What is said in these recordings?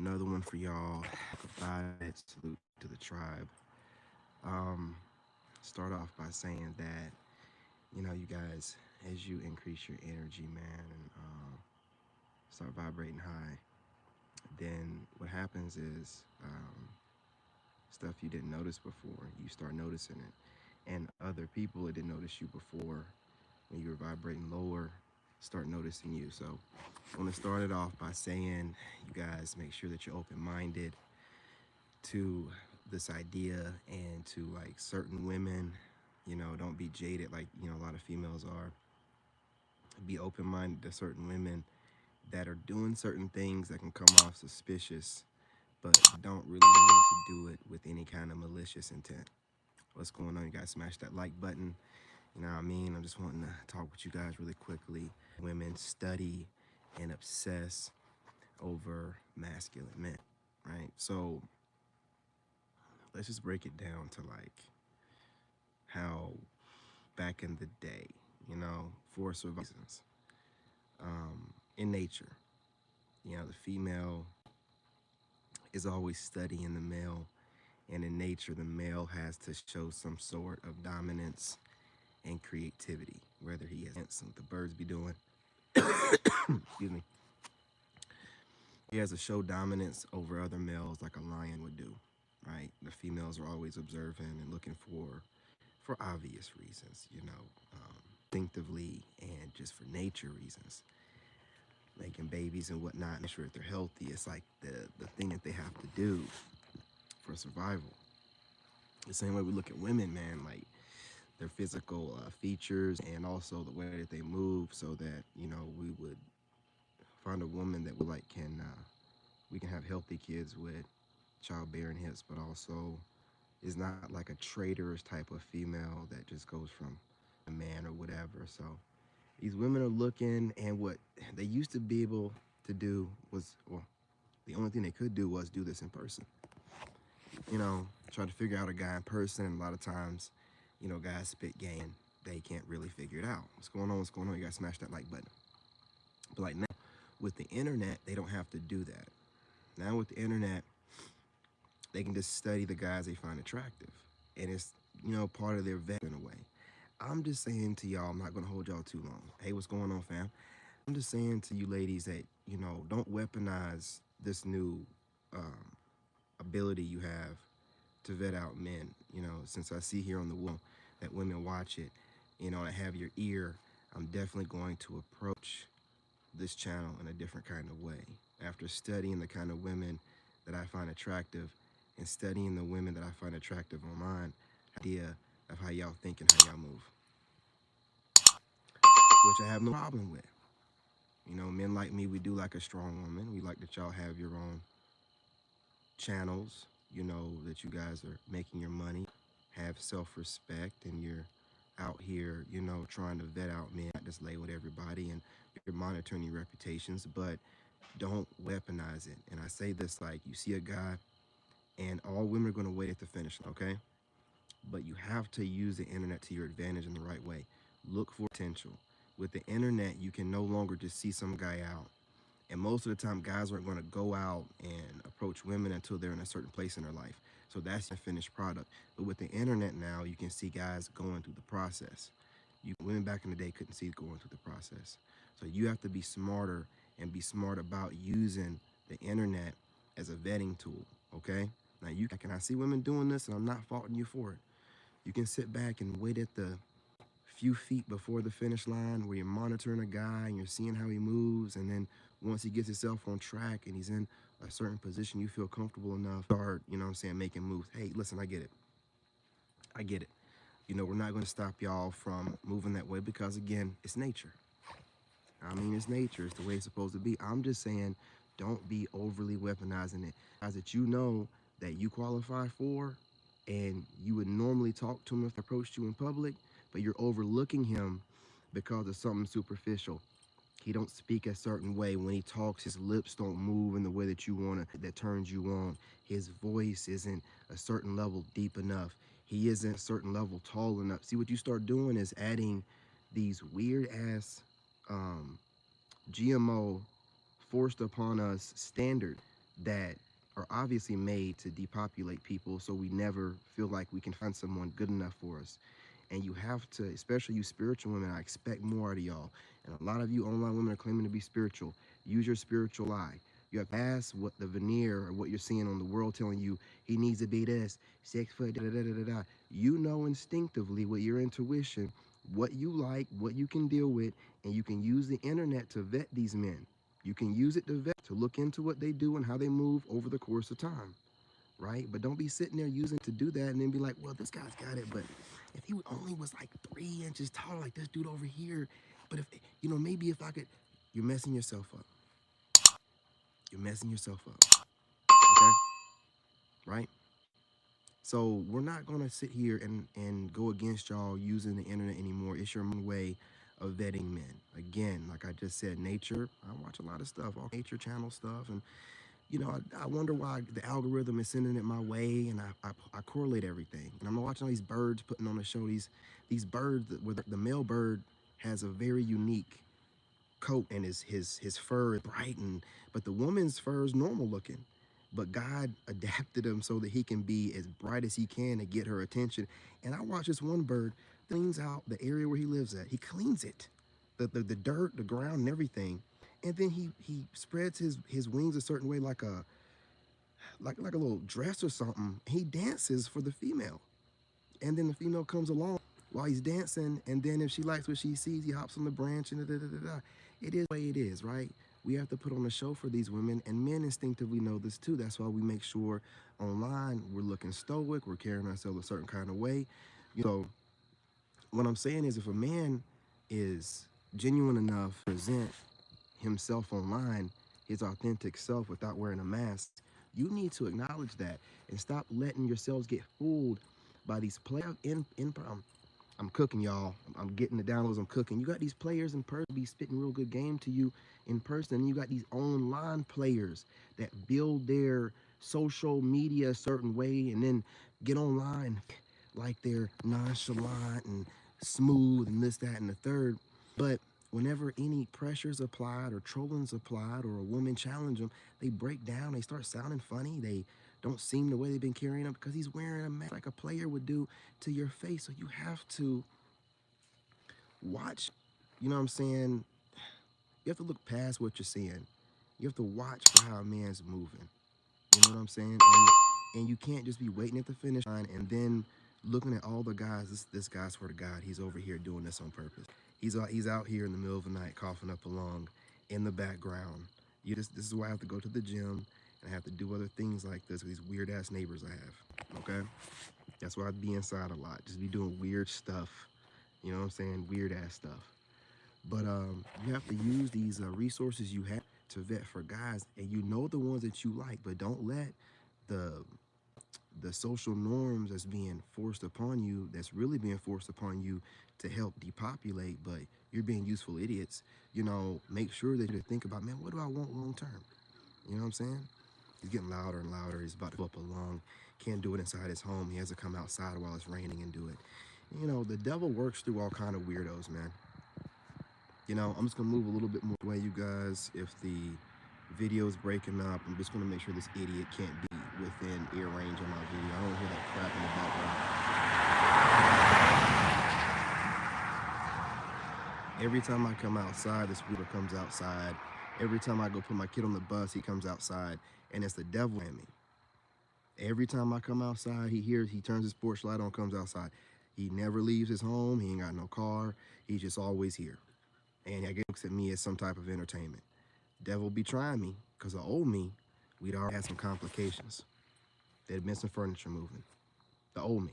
Another one for y'all. Goodbye. Salute to the tribe. Um, Start off by saying that you guys, as you increase your energy, man, and start vibrating high, then what happens is stuff you didn't notice before, you start noticing it, and other people that didn't notice you before when you were vibrating lower start noticing you. So I want to start it off by saying, you guys, make sure that you're open-minded to this idea and to like certain women. Don't be jaded like a lot of females are. Be open-minded to certain women that are doing certain things that can come off suspicious, but don't really mean to do it with any kind of malicious intent. What's going on? You guys smash that like button. You know what I mean? I'm just wanting to talk with you guys really quickly. Women study and obsess over masculine men, right? So let's just break it down to like how back in the day, for survival reasons, in nature, the female is always studying the male, and in nature, the male has to show some sort of dominance and creativity, whether he has what the birds be doing. Excuse me. He has to show dominance over other males like a lion would do, right? The females are always observing and looking for obvious reasons, instinctively and just for nature reasons, making babies and whatnot, make sure that they're healthy. It's like the thing that they have to do for survival. The same way we look at women, man, like their physical features and also the way that they move, so that we would find a woman that we like we can have healthy kids with, childbearing hips, but also is not like a traitorous type of female that just goes from a man or whatever. So these women are looking, and what they used to be able to do was, well, the only thing they could do was do this in person. Try to figure out a guy in person. And a lot of times, guys spit game. They can't really figure it out. What's going on? What's going on? You gotta smash that like button. But like now, with the internet, they don't have to do that. Now with the internet, they can just study the guys they find attractive, and it's part of their vet in a way. I'm just saying to y'all, I'm not gonna hold y'all too long. Hey, what's going on, fam? I'm just saying to you ladies that don't weaponize this new um, ability you have to vet out men. Since I see here on the wall that women watch it, I have your ear. I'm definitely going to approach this channel in a different kind of way. After studying the kind of women that I find attractive and studying the women that I find attractive online, idea of how y'all think and how y'all move, which I have no problem with. Men like me, we do like a strong woman. We like that y'all have your own channels, that you guys are making your money, have self-respect, and you're out here, trying to vet out men, not just lay with everybody, and you're monitoring your reputations, but don't weaponize it. And I say this like, you see a guy, and all women are going to wait at the finish line, okay? But you have to use the internet to your advantage in the right way. Look for potential. With the internet, you can no longer just see some guy out. And most of the time, guys aren't going to go out and approach women until they're in a certain place in their life. So that's the finished product. But with the internet now, you can see guys going through the process. Women back in the day couldn't see going through the process. So you have to be smarter and be smart about using the internet as a vetting tool, okay? Now I see women doing this, and I'm not faulting you for it. You can sit back and wait at the few feet before the finish line where you're monitoring a guy and you're seeing how he moves, and then once he gets himself on track and he's in a certain position, you feel comfortable enough to start, making moves. Hey, listen, I get it. I get it. We're not going to stop y'all from moving that way because, again, it's nature. I mean, it's nature. It's the way it's supposed to be. I'm just saying, don't be overly weaponizing it. Guys that that you qualify for, and you would normally talk to him if they approached you in public, but you're overlooking him because of something superficial. He don't speak a certain way. When he talks, his lips don't move in the way that you want to, that turns you on. His voice isn't a certain level deep enough. He isn't a certain level tall enough. See, what you start doing is adding these weird ass GMO forced upon us standard that are obviously made to depopulate people so we never feel like we can find someone good enough for us. And you have to, especially you spiritual women, I expect more out of y'all. And a lot of you online women are claiming to be spiritual. Use your spiritual eye. You have to ask what the veneer or what you're seeing on the world telling you he needs to be this, 6 foot, da da da da da. You know instinctively with your intuition what you like, what you can deal with, and you can use the internet to vet these men. You can use it to vet, to look into what they do and how they move over the course of time, right? But don't be sitting there using it to do that and then be like, well, this guy's got it, but if he only was like 3 inches tall, like this dude over here, but if, maybe if I could, you're messing yourself up. You're messing yourself up, okay? Right? So we're not gonna sit here and go against y'all using the internet anymore. It's your way of vetting men. Again, like I just said, nature. I watch a lot of stuff, all nature channel stuff, and I wonder why the algorithm is sending it my way, and I correlate everything. And I'm watching all these birds putting on the show. These birds where the male bird has a very unique coat and his fur is bright, and but the woman's fur is normal looking. But God adapted him so that he can be as bright as he can to get her attention. And I watch this one bird cleans out the area where he lives at. He cleans it, the dirt, the ground, and everything. And then he spreads his wings a certain way, like a little dress or something. He dances for the female, and then the female comes along while he's dancing, and then if she likes what she sees, he hops on the branch and da da da da. It is the way it is, right? We have to put on a show for these women, and men instinctively know this too. That's why we make sure online we're looking stoic, we're carrying ourselves a certain kind of way. So what I'm saying is, if a man is genuine enough to present himself online, his authentic self without wearing a mask, you need to acknowledge that and stop letting yourselves get fooled by these players I'm cooking, y'all. I'm getting the downloads. I'm cooking. You got these players in person be spitting real good game to you in person. And you got these online players that build their social media a certain way and then get online like they're nonchalant and smooth and this, that, and the third. But whenever any pressure's applied or trolling's applied or a woman challenge them, they break down. They start sounding funny. They don't seem the way they've been carrying them because he's wearing a mask like a player would do to your face. So you have to watch, you know what I'm saying? You have to look past what you're seeing. You have to watch for how a man's moving. You know what I'm saying? And you can't just be waiting at the finish line and then looking at all the guys. This guy, swear to God, he's over here doing this on purpose. He's out here in the middle of the night coughing up a lung in the background. This is why I have to go to the gym and I have to do other things like this with these weird ass neighbors I have. Okay? That's why I'd be inside a lot. Just be doing weird stuff. You know what I'm saying? Weird ass stuff. But you have to use these resources you have to vet for guys, and you know the ones that you like, but don't let the the social norms that's being forced upon you, that's really being forced upon you to help depopulate, but you're being useful idiots. Make sure that you think about, man, what do I want long term? You know what I'm saying? He's getting louder and louder. He's about to go up a lung. Can't do it inside his home. He has to come outside while it's raining and do it. The devil works through all kind of weirdos, man. I'm just gonna move a little bit more away, you guys. If the video is breaking up, I'm just gonna make sure this idiot can't be within ear range of my video. I don't hear that crap in the background. Every time I come outside, this weirdo comes outside. Every time I go put my kid on the bus, he comes outside, and it's the devil in me. Every time I come outside, he turns his porch light on, comes outside. He never leaves his home. He ain't got no car. He's just always here. And I guess looks at me as some type of entertainment. Devil be trying me, because the old me, we'd already had some complications. There'd been some furniture moving. The old me.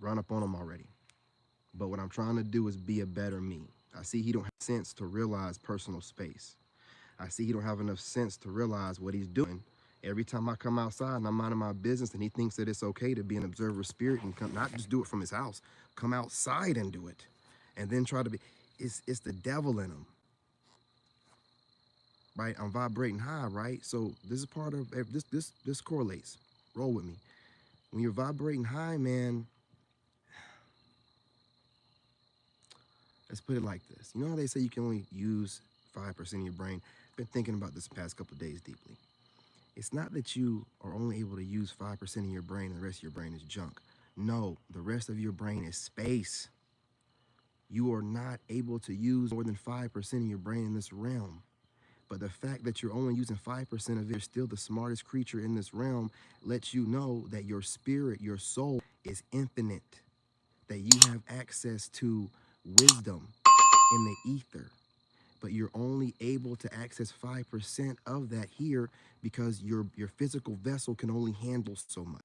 Run up on him already. But what I'm trying to do is be a better me. I see he don't have sense to realize personal space. I see he don't have enough sense to realize what he's doing. Every time I come outside and I'm minding my business and he thinks that it's okay to be an observer spirit and not just do it from his house, come outside and do it. And then try to be, it's the devil in him, right? I'm vibrating high, right? So this is part of this correlates. Roll with me. When you're vibrating high, man, let's put it like this. You know how they say you can only use 5% of your brain? I've been thinking about this past couple of days deeply. It's not that you are only able to use 5% of your brain and the rest of your brain is junk. No, the rest of your brain is space. You are not able to use more than 5% of your brain in this realm. But the fact that you're only using 5% of it, you're still the smartest creature in this realm, lets you know that your spirit, your soul is infinite, that you have access to wisdom in the ether. But you're only able to access 5% of that here because your physical vessel can only handle so much.